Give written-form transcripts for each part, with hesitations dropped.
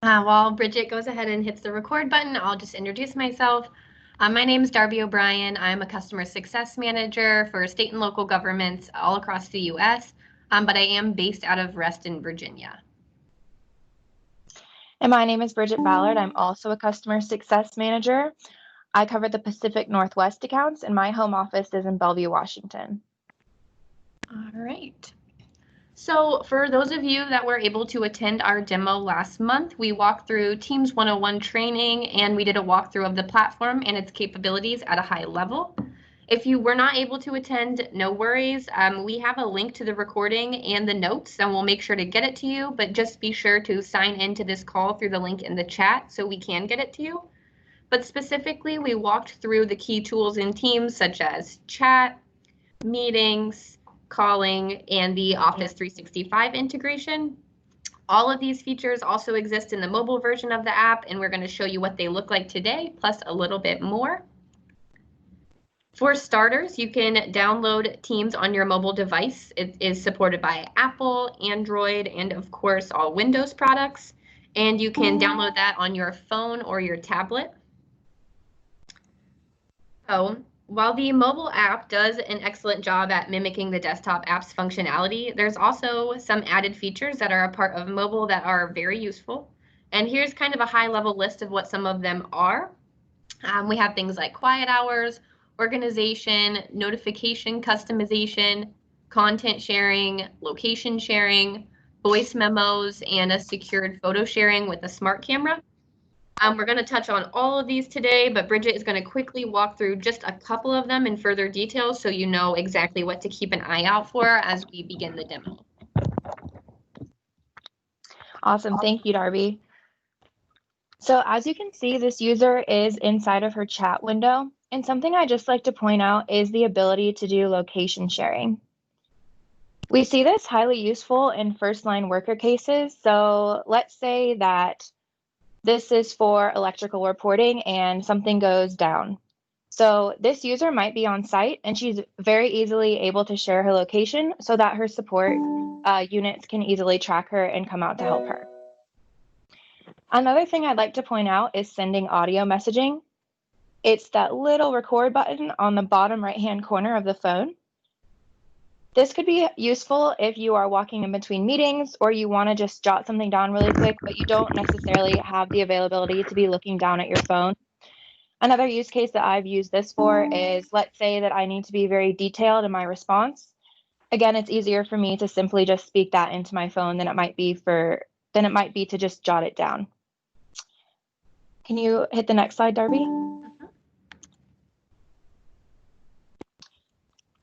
While Bridget goes ahead and hits the record button, I'll just introduce myself. My name is Darby O'Brien. I'm a customer success manager for state and local governments all across the U.S., but I am based out of Reston, Virginia. And my name is Bridget Ballard. I'm also a customer success manager. I cover the Pacific Northwest accounts, and my home office is in Bellevue, Washington. All right. So for those of you that were able to attend our demo last month, we walked through Teams 101 training, and we did a walkthrough of the platform and its capabilities at a high level. If you were not able to attend, no worries. We have a link to the recording and the notes, and we'll make sure to get it to you, but just be sure to sign into this call through the link in the chat so we can get it to you. But specifically, we walked through the key tools in Teams such as chat, meetings, calling, and the Office 365 integration. All of these features also exist in the mobile version of the app, and we're going to show you what they look like today, plus a little bit more. For starters, you can download Teams on your mobile device. It is supported by Apple, Android, and of course, all Windows products. And you can download that on your phone or your tablet. So, while the mobile app does an excellent job at mimicking the desktop app's functionality, there's also some added features that are a part of mobile that are very useful. And here's kind of a high-level list of what some of them are. We have things like quiet hours, organization, notification customization, content sharing, location sharing, voice memos, and a secured photo sharing with a smart camera. We're going to touch on all of these today, but Bridget is going to quickly walk through just a couple of them in further detail so you know exactly what to keep an eye out for as we begin the demo. Awesome. Thank you, Darby. So as you can see, this user is inside of her chat window. And something I just like to point out is the ability to do location sharing. We see this highly useful in first-line worker cases. So let's say that this is for electrical reporting and something goes down. So this user might be on site and she's very easily able to share her location so that her support units can easily track her and come out to help her. Another thing I'd like to point out is sending audio messaging. It's that little record button on the bottom right-hand corner of the phone. This could be useful if you are walking in between meetings or you want to just jot something down really quick, but you don't necessarily have the availability to be looking down at your phone. Another use case that I've used this for is, let's say that I need to be very detailed in my response. Again, it's easier for me to simply just speak that into my phone than it might be to just jot it down. Can you hit the next slide, Darby?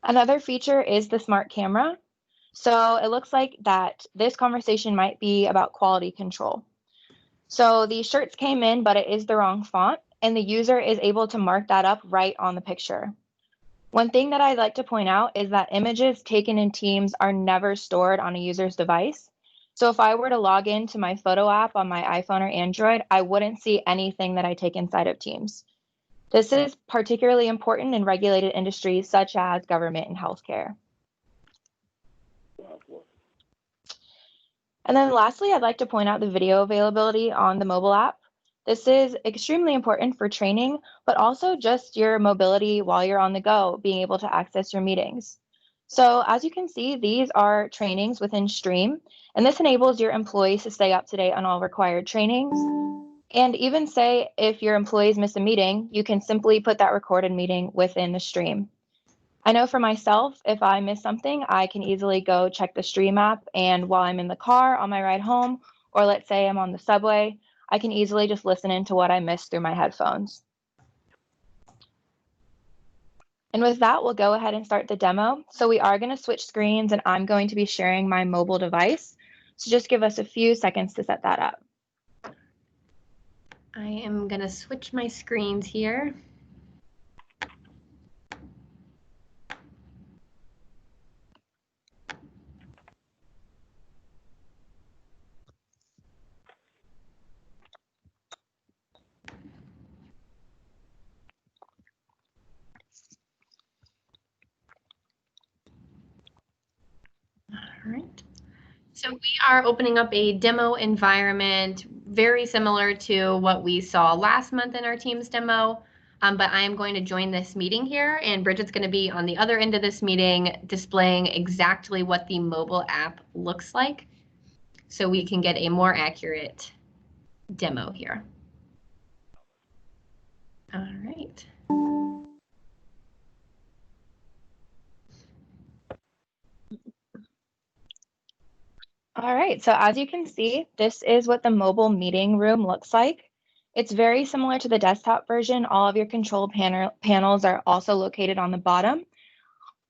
Another feature is the smart camera. So it looks like that this conversation might be about quality control. So the shirts came in, but it is the wrong font, and the user is able to mark that up right on the picture. One thing that I'd like to point out is that images taken in Teams are never stored on a user's device. So if I were to log into my photo app on my iPhone or Android, I wouldn't see anything that I take inside of Teams. This is particularly important in regulated industries such as government and healthcare. And then lastly, I'd like to point out the video availability on the mobile app. This is extremely important for training, but also just your mobility while you're on the go, being able to access your meetings. So as you can see, these are trainings within Stream, and this enables your employees to stay up to date on all required trainings. And even say if your employees miss a meeting, you can simply put that recorded meeting within the Stream. I know for myself, if I miss something, I can easily go check the Stream app, and while I'm in the car on my ride home, or let's say I'm on the subway, I can easily just listen into what I missed through my headphones. And with that, we'll go ahead and start the demo. So we are going to switch screens, and I'm going to be sharing my mobile device. So just give us a few seconds to set that up. I am going to switch my screens here. All right. So we are opening up a demo environment very similar to what we saw last month in our Teams demo, but I am going to join this meeting here, and Bridget's going to be on the other end of this meeting displaying exactly what the mobile app looks like so we can get a more accurate demo here. All right. All right, so as you can see, this is what the mobile meeting room looks like. It's very similar to the desktop version. All of your control panels are also located on the bottom.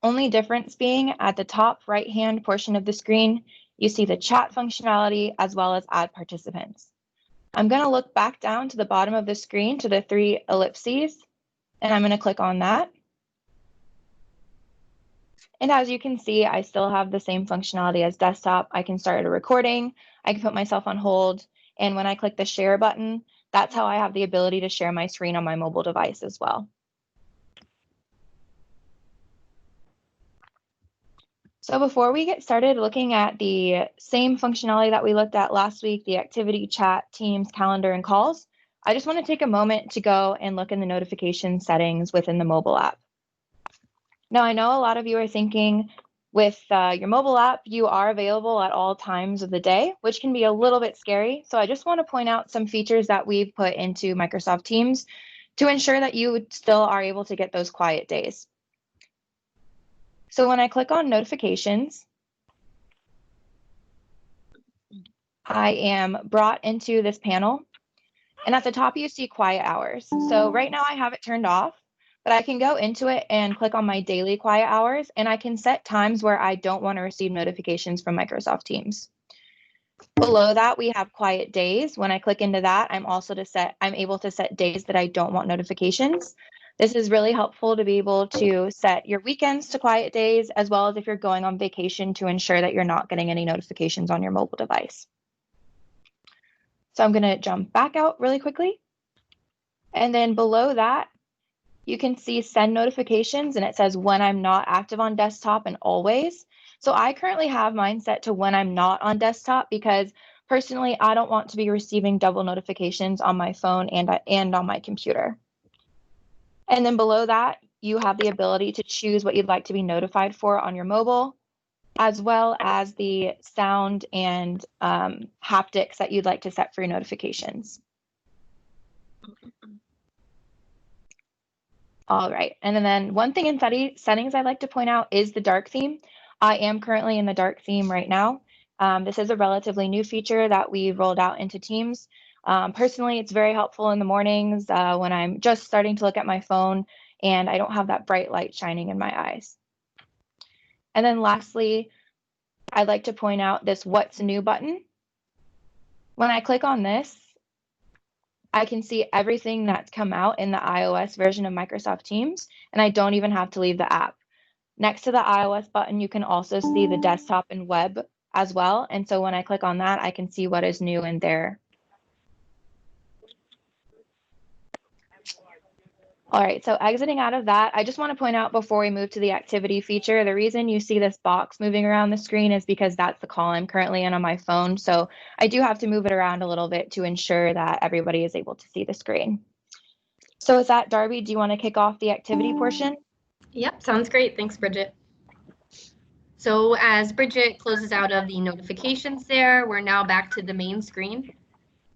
Only difference being at the top right-hand portion of the screen, you see the chat functionality as well as add participants. I'm going to look back down to the bottom of the screen to the 3 ellipses, and I'm going to click on that. And as you can see, I still have the same functionality as desktop. I can start a recording, I can put myself on hold, and when I click the share button, that's how I have the ability to share my screen on my mobile device as well. So before we get started looking at the same functionality that we looked at last week, the activity, chat, Teams, calendar, and calls, I just want to take a moment to go and look in the notification settings within the mobile app. Now, I know a lot of you are thinking with your mobile app, you are available at all times of the day, which can be a little bit scary. So I just want to point out some features that we've put into Microsoft Teams to ensure that you still are able to get those quiet days. So when I click on notifications, I am brought into this panel. And at the top, you see quiet hours. So right now I have it turned off, but I can go into it and click on my daily quiet hours, and I can set times where I don't want to receive notifications from Microsoft Teams. Below that, we have quiet days. When I click into that, I'm able to set days that I don't want notifications. This is really helpful to be able to set your weekends to quiet days, as well as if you're going on vacation to ensure that you're not getting any notifications on your mobile device. So I'm going to jump back out really quickly. And then below that, you can see send notifications, and it says when I'm not active on desktop and always. So I currently have mine set to when I'm not on desktop because personally, I don't want to be receiving double notifications on my phone and on my computer. And then below that, you have the ability to choose what you'd like to be notified for on your mobile, as well as the sound and haptics that you'd like to set for your notifications. All right, and then one thing in settings I'd like to point out is the dark theme. I am currently in the dark theme right now. This is a relatively new feature that we rolled out into Teams. Personally, it's very helpful in the mornings when I'm just starting to look at my phone and I don't have that bright light shining in my eyes. And then lastly, I'd like to point out this What's New button. When I click on this, I can see everything that's come out in the iOS version of Microsoft Teams, and I don't even have to leave the app. Next to the iOS button, you can also see the desktop and web as well. And so when I click on that, I can see what is new in there. All right, so exiting out of that, I just want to point out before we move to the activity feature, the reason you see this box moving around the screen is because that's the call I'm currently in on my phone. So I do have to move it around a little bit to ensure that everybody is able to see the screen. So with that, Darby, do you want to kick off the activity portion? Yep, sounds great. Thanks, Bridget. So as Bridget closes out of the notifications there, we're now back to the main screen.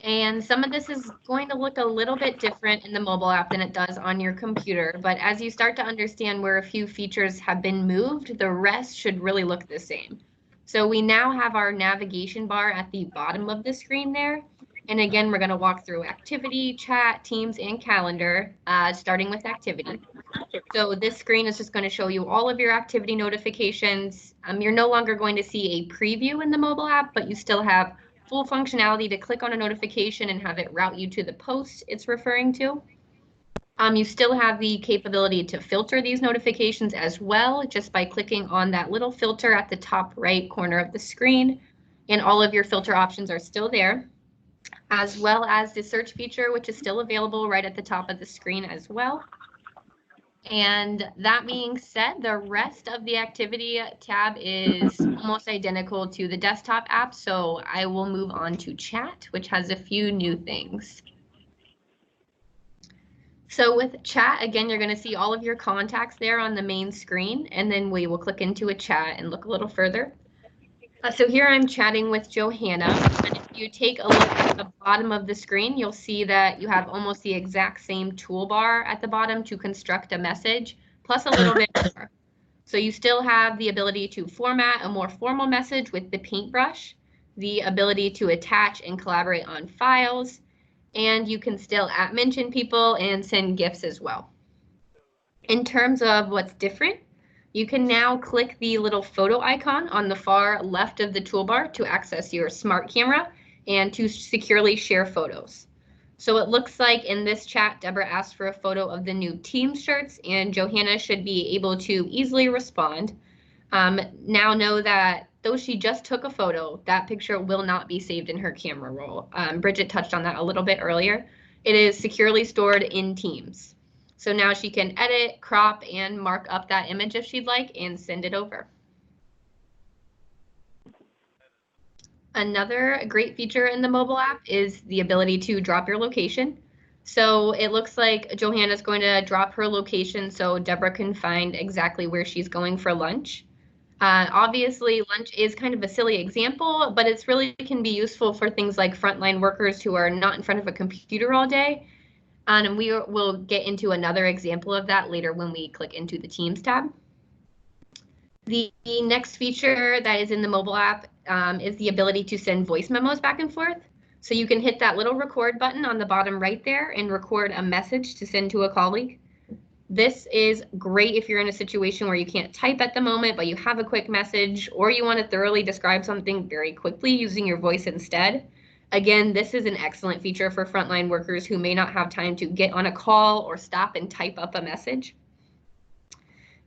And some of this is going to look a little bit different in the mobile app than it does on your computer. But as you start to understand where a few features have been moved, the rest should really look the same. So we now have our navigation bar at the bottom of the screen there. And again, we're going to walk through activity, chat, Teams, and calendar, starting with activity. So this screen is just going to show you all of your activity notifications. You're no longer going to see a preview in the mobile app, but you still have full functionality to click on a notification and have it route you to the post it's referring to. You still have the capability to filter these notifications as well, just by clicking on that little filter at the top right corner of the screen, and all of your filter options are still there, as well as the search feature, which is still available right at the top of the screen as well. And that being said, the rest of the activity tab is almost identical to the desktop app. So I will move on to chat, which has a few new things. So with chat, again, you're going to see all of your contacts there on the main screen, and then we will click into a chat and look a little further. So here I'm chatting with Johanna, and if you take a look at the bottom of the screen, you'll see that you have almost the exact same toolbar at the bottom to construct a message, plus a little bit more. So you still have the ability to format a more formal message with the paintbrush, the ability to attach and collaborate on files, and you can still mention people and send GIFs as well. In terms of what's different, you can now click the little photo icon on the far left of the toolbar to access your smart camera and to securely share photos. So it looks like in this chat, Deborah asked for a photo of the new team shirts, and Johanna should be able to easily respond. Now know that though she just took a photo, that picture will not be saved in her camera roll. Bridget touched on that a little bit earlier. It is securely stored in Teams. So now she can edit, crop, and mark up that image if she'd like and send it over. Another great feature in the mobile app is the ability to drop your location. So it looks like Johanna's going to drop her location so Deborah can find exactly where she's going for lunch. Obviously, lunch is kind of a silly example, but it's really can be useful for things like frontline workers who are not in front of a computer all day. And we will get into another example of that later when we click into the Teams tab. The next feature that is in the mobile app is the ability to send voice memos back and forth. So you can hit that little record button on the bottom right there and record a message to send to a colleague. This is great if you're in a situation where you can't type at the moment, but you have a quick message, or you want to thoroughly describe something very quickly using your voice instead. Again, this is an excellent feature for frontline workers who may not have time to get on a call or stop and type up a message.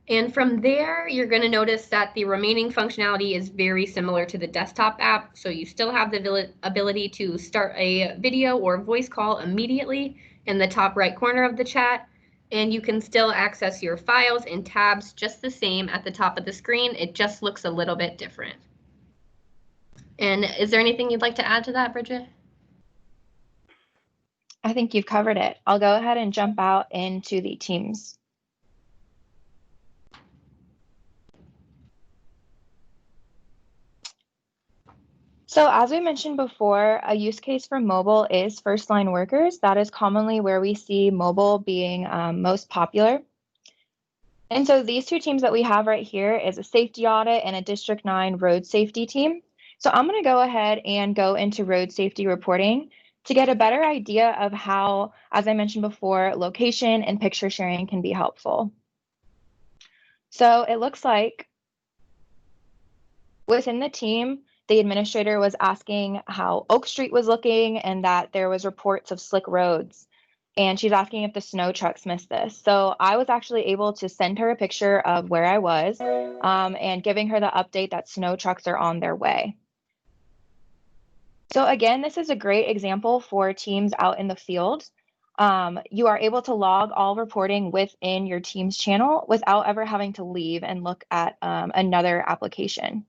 And from there, you're going to notice that the remaining functionality is very similar to the desktop app. So you still have the ability to start a video or voice call immediately in the top right corner of the chat. And you can still access your files and tabs just the same at the top of the screen. It just looks a little bit different. And is there anything you'd like to add to that, Bridget? I think you've covered it. I'll go ahead and jump out into the Teams. So as we mentioned before, a use case for mobile is first line workers. That is commonly where we see mobile being most popular. And so these two teams that we have right here is a safety audit and a District 9 road safety team. So I'm going to go ahead and go into road safety reporting to get a better idea of how, as I mentioned before, location and picture sharing can be helpful. So it looks like within the team, the administrator was asking how Oak Street was looking and that there was reports of slick roads. And she's asking if the snow trucks missed this. So I was actually able to send her a picture of where I was and giving her the update that snow trucks are on their way. So again, this is a great example for teams out in the field. You are able to log all reporting within your Teams channel without ever having to leave and look at another application.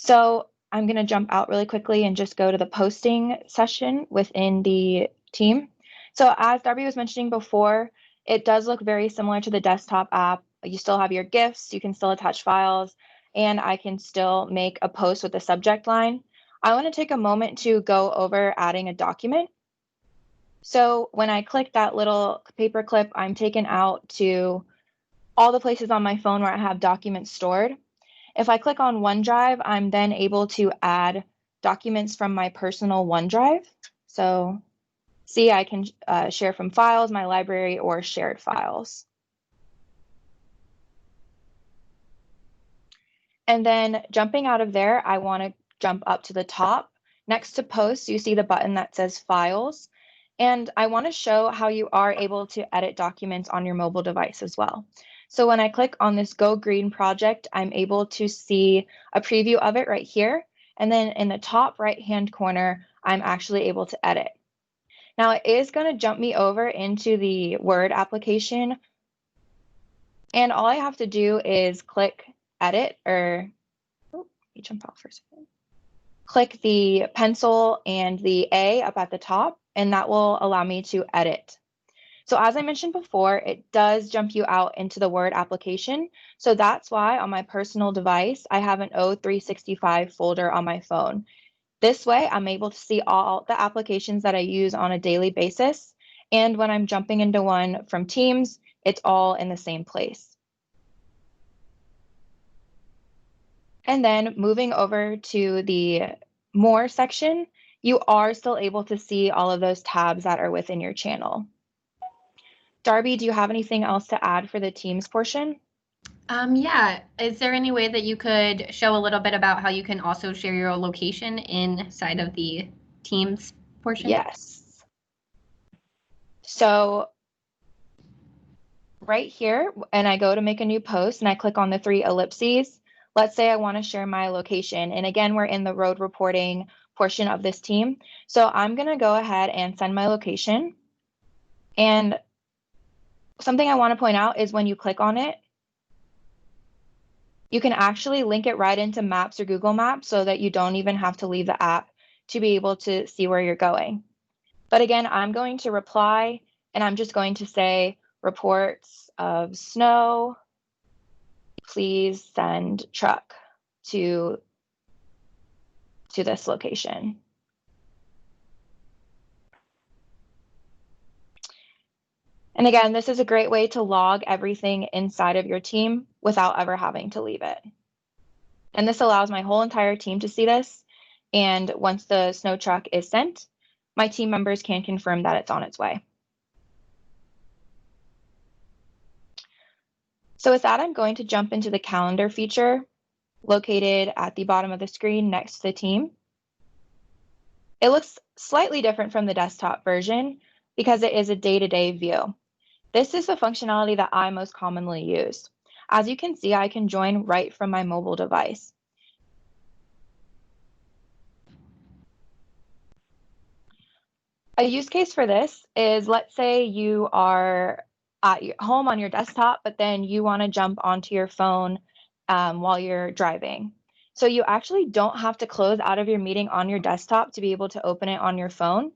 So I'm going to jump out really quickly and just go to the posting session within the team. So as Darby was mentioning before, it does look very similar to the desktop app. You still have your GIFs, you can still attach files, and I can still make a post with the subject line. I want to take a moment to go over adding a document. So when I click that little paperclip, I'm taken out to all the places on my phone where I have documents stored. If I click on OneDrive, I'm then able to add documents from my personal OneDrive. So see, I can share from files, my library, or shared files. And then jumping out of there, I want to jump up to the top. Next to posts, you see the button that says files. And I want to show how you are able to edit documents on your mobile device as well. So when I click on this Go Green project, I'm able to see a preview of it right here. And then in the top right-hand corner, I'm actually able to edit. Now it is going to jump me over into the Word application And all I have to do is click edit or, let me jump off for a second. Click the pencil and the A up at the top, and that will allow me to edit. So as I mentioned before, it does jump you out into the Word application. So that's why on my personal device, I have an O365 folder on my phone. This way, I'm able to see all the applications that I use on a daily basis. And when I'm jumping into one from Teams, it's all in the same place. And then moving over to the More section, you are still able to see all of those tabs that are within your channel. Darby, do you have anything else to add for the Teams portion? Yeah. Is there any way that you could show a little bit about how you can also share your location inside of the Teams portion? Yes. So right here, and I go to make a new post and I click on the 3 ellipses. Let's say I want to share my location. And again, we're in the road reporting portion of this team. So I'm going to go ahead and send my location. And something I want to point out is when you click on it, you can actually link it right into Maps or Google Maps so that you don't even have to leave the app to be able to see where you're going. But again, I'm going to reply and I'm just going to say reports of snow, please send truck to this location. And again, this is a great way to log everything inside of your team without ever having to leave it. And this allows my whole entire team to see this. And once the snow truck is sent, my team members can confirm that it's on its way. So with that, I'm going to jump into the calendar feature located at the bottom of the screen next to the team. It looks slightly different from the desktop version because it is a day-to-day view. This is the functionality that I most commonly use. As you can see, I can join right from my mobile device. A use case for this is, let's say you are at home on your desktop, but then you want to jump onto your phone while you're driving. So you actually don't have to close out of your meeting on your desktop to be able to open it on your phone.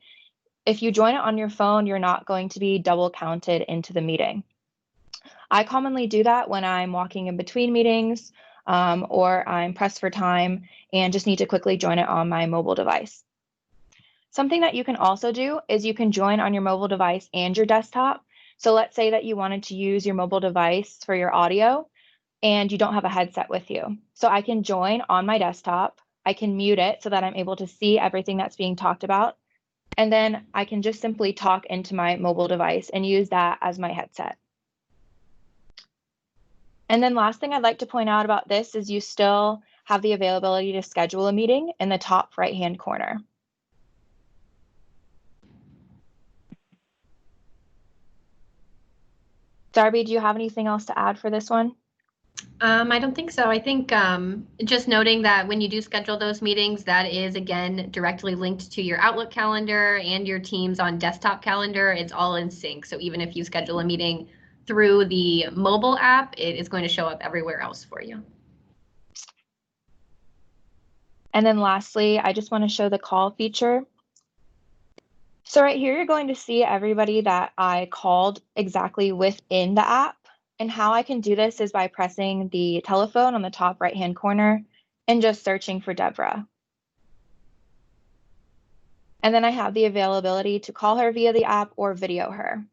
If you join it on your phone, you're not going to be double counted into the meeting. I commonly do that when I'm walking in between meetings or I'm pressed for time and just need to quickly join it on my mobile device. Something that you can also do is you can join on your mobile device and your desktop. So let's say that you wanted to use your mobile device for your audio and you don't have a headset with you. So I can join on my desktop. I can mute it so that I'm able to see everything that's being talked about. And then I can just simply talk into my mobile device and use that as my headset. And then last thing I'd like to point out about this is you still have the availability to schedule a meeting in the top right-hand corner. Darby, do you have anything else to add for this one? I don't think so. I think just noting that when you do schedule those meetings, that is again directly linked to your Outlook calendar and your Teams on desktop calendar. It's all in sync. So even if you schedule a meeting through the mobile app, it is going to show up everywhere else for you. And then lastly, I just want to show the call feature. So right here, you're going to see everybody that I called exactly within the app. And how I can do this is by pressing the telephone on the top right-hand corner and just searching for Deborah. And then I have the availability to call her via the app or video her.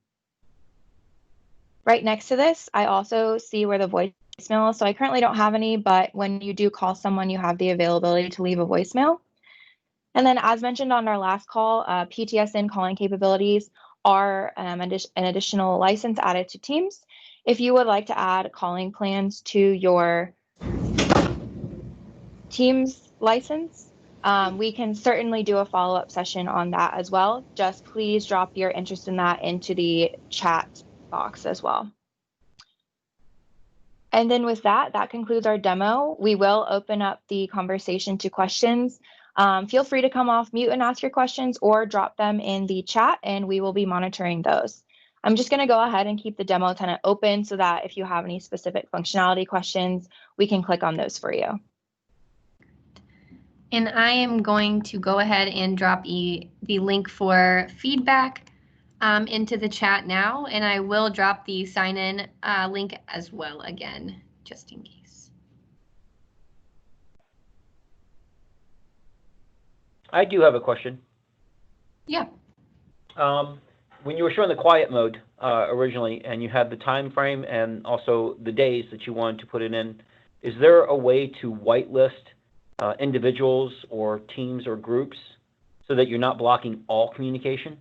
Right next to this, I also see where the voicemail is. So I currently don't have any, but when you do call someone, you have the availability to leave a voicemail. And then as mentioned on our last call, PTSN calling capabilities are an additional license added to Teams. If you would like to add calling plans to your Teams license, we can certainly do a follow-up session on that as well. Just please drop your interest in that into the chat box as well. And then with that, that concludes our demo. We will open up the conversation to questions. Feel free to come off mute and ask your questions or drop them in the chat and we will be monitoring those. I'm just going to go ahead and keep the demo tenant open so that if you have any specific functionality questions, we can click on those for you. And I am going to go ahead and drop the link for feedback into the chat now, and I will drop the sign-in link as well again, just in case. I do have a question. Yeah. When you were showing the quiet mode originally, and you had the time frame and also the days that you wanted to put it in, is there a way to whitelist individuals or teams or groups so that you're not blocking all communication?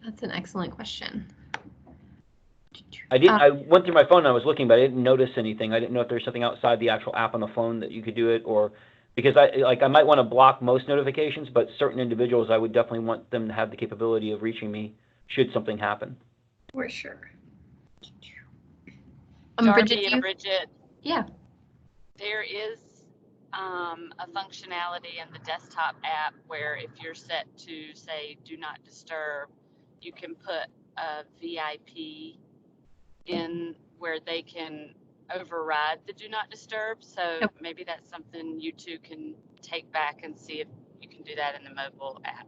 That's an excellent question. I went through my phone and I was looking, but I didn't notice anything. I didn't know if there's something outside the actual app on the phone that you could do it, or because I might want to block most notifications, but certain individuals I would definitely want them to have the capability of reaching me should something happen. For sure. Darby and Bridget. Yeah. There is a functionality in the desktop app where if you're set to say do not disturb, you can put a VIP in where they can override the do not disturb. So maybe that's something you two can take back and see if you can do that in the mobile app.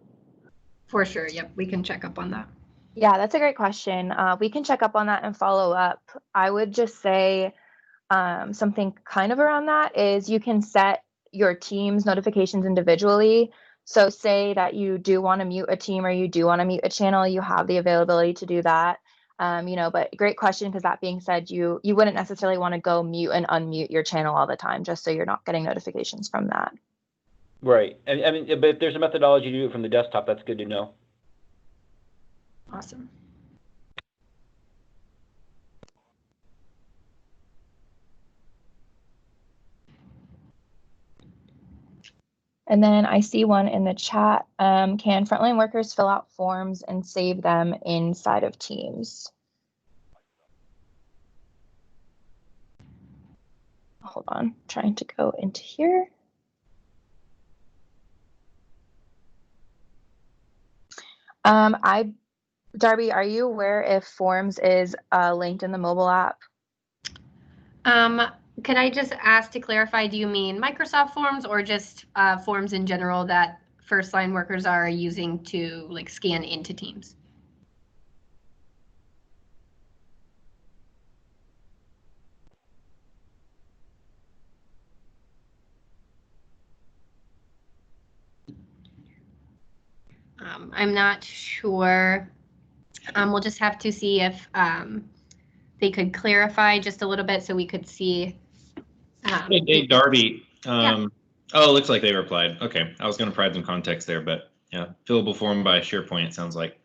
For sure. Yep. We can check up on that. Yeah, that's a great question. We can check up on that and follow up. I would just say something kind of around that is you can set your team's notifications individually. So say that you do want to mute a team or you do want to mute a channel, you have the availability to do that. But great question, because that being said, you wouldn't necessarily want to go mute and unmute your channel all the time, just so you're not getting notifications from that. Right. I mean, but if there's a methodology to do it from the desktop, that's good to know. Awesome. And then I see one in the chat. Can frontline workers fill out forms and save them inside of Teams? Hold on, trying to go into here. Darby, are you aware if Forms is linked in the mobile app? Could I just ask to clarify, do you mean Microsoft Forms or just forms in general that first line workers are using to like scan into Teams? I'm not sure. We'll just have to see if they could clarify just a little bit so we could see. Hey, Darby. Yeah. Oh, it looks like they replied. Okay, I was going to provide some context there, but yeah, fillable form by SharePoint, it sounds like.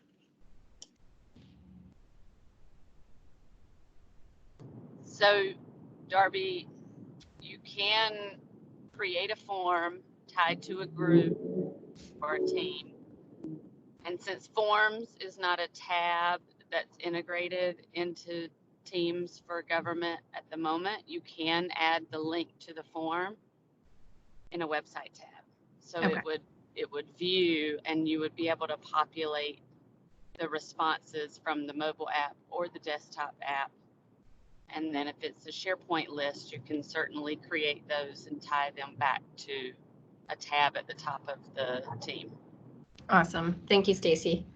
So, Darby, you can create a form tied to a group or a team. And since Forms is not a tab that's integrated into Teams for government at the moment, you can add the link to the form in a website tab. So Okay. it would view, and you would be able to populate the responses from the mobile app or the desktop app. And then if it's a SharePoint list, you can certainly create those and tie them back to a tab at the top of the team. Awesome. Thank you, Stacy.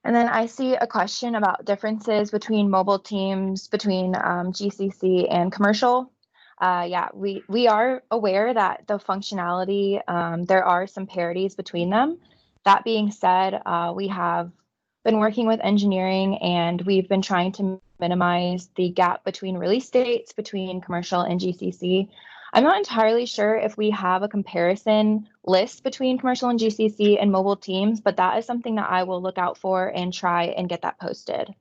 And then I see a question about differences between mobile teams, between GCC and commercial. Yeah, we are aware that the functionality, there are some parities between them. That being said, we have been working with engineering and we've been trying to minimize the gap between release dates between commercial and GCC. I'm not entirely sure if we have a comparison list between commercial and GCC and mobile teams, but that is something that I will look out for and try and get that posted.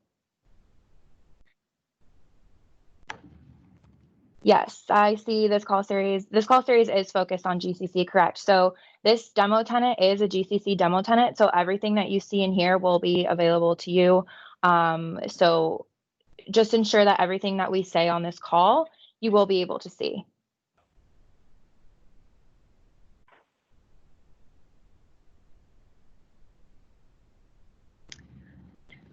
Yes, I see this call series. This call series is focused on GCC, correct? So this demo tenant is a GCC demo tenant. So everything that you see in here will be available to you. So just ensure that everything that we say on this call, you will be able to see.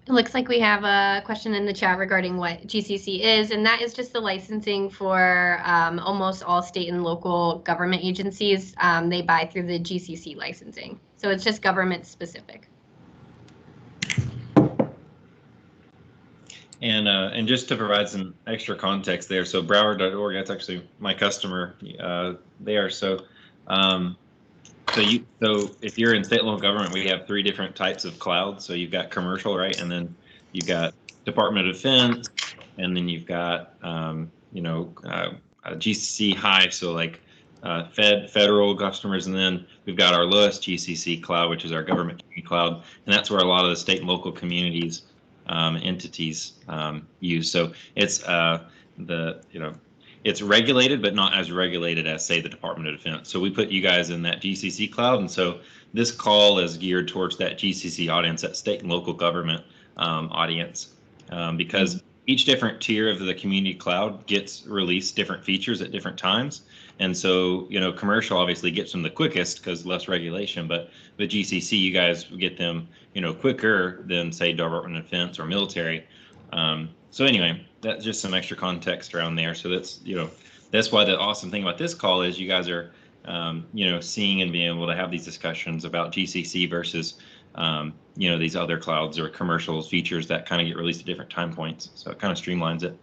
It looks like we have a question in the chat regarding what GCC is, and that is just the licensing for almost all state and local government agencies. They buy through the GCC licensing. So it's just government specific. And just to provide some extra context there, so Broward.org, that's actually my customer there. So so if you're in state and local government, we have 3 different types of clouds. So you've got commercial, right? And then you've got Department of Defense, and then you've got GCC high, so like federal customers, and then we've got our lowest GCC cloud, which is our government cloud, and that's where a lot of the state and local communities entities use. So it's it's regulated, but not as regulated as, say, the Department of Defense. So we put you guys in that GCC cloud, and so this call is geared towards that GCC audience, that state and local government audience, because each different tier of the community cloud gets released different features at different times. And so, commercial obviously gets them the quickest because less regulation, but the GCC, you guys get them, quicker than, say, Department of Defense or military. So anyway, that's just some extra context around there. So that's, that's why the awesome thing about this call is you guys are, seeing and being able to have these discussions about GCC versus, these other clouds or commercial features that kind of get released at different time points. So it kind of streamlines it.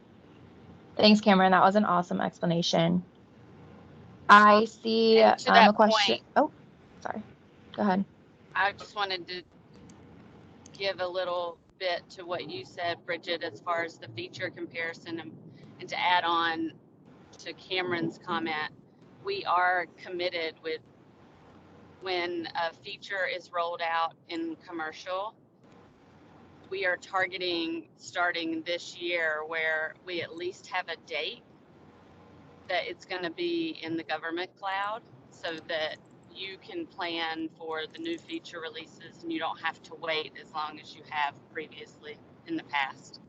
Thanks, Cameron. That was an awesome explanation. I see And to that a question. point, Oh, sorry. Go ahead. I just wanted to give a little bit to what you said, Bridget, as far as the feature comparison, and to add on to Cameron's comment, we are committed with when a feature is rolled out in commercial, we are targeting starting this year where we at least have a date that it's going to be in the government cloud so that you can plan for the new feature releases and you don't have to wait as long as you have previously in the past,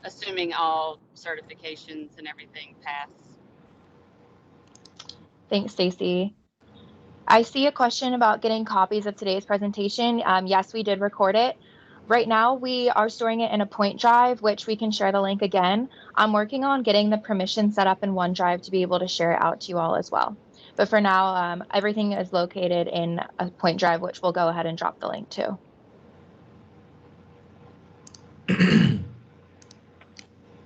assuming all certifications and everything pass. Thanks, Stacy. I see a question about getting copies of today's presentation. Yes, we did record it. Right now, we are storing it in a point drive, which we can share the link again. I'm working on getting the permission set up in OneDrive to be able to share it out to you all as well. But for now, everything is located in a point drive, which we'll go ahead and drop the link to.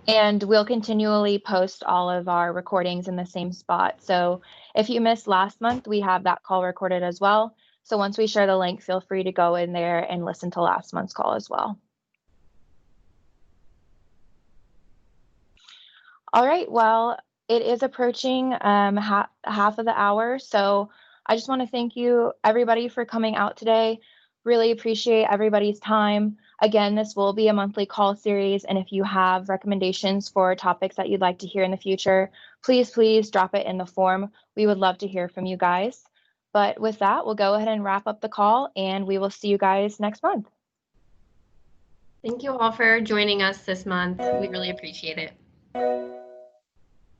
And we'll continually post all of our recordings in the same spot. So if you missed last month, we have that call recorded as well. So once we share the link, feel free to go in there and listen to last month's call as well. All right, well, it is approaching half of the hour. So I just want to thank you, everybody, for coming out today. Really appreciate everybody's time. Again, this will be a monthly call series, and if you have recommendations for topics that you'd like to hear in the future, please drop it in the form. We would love to hear from you guys. But with that, we'll go ahead and wrap up the call, and we will see you guys next month. Thank you all for joining us this month. We really appreciate it.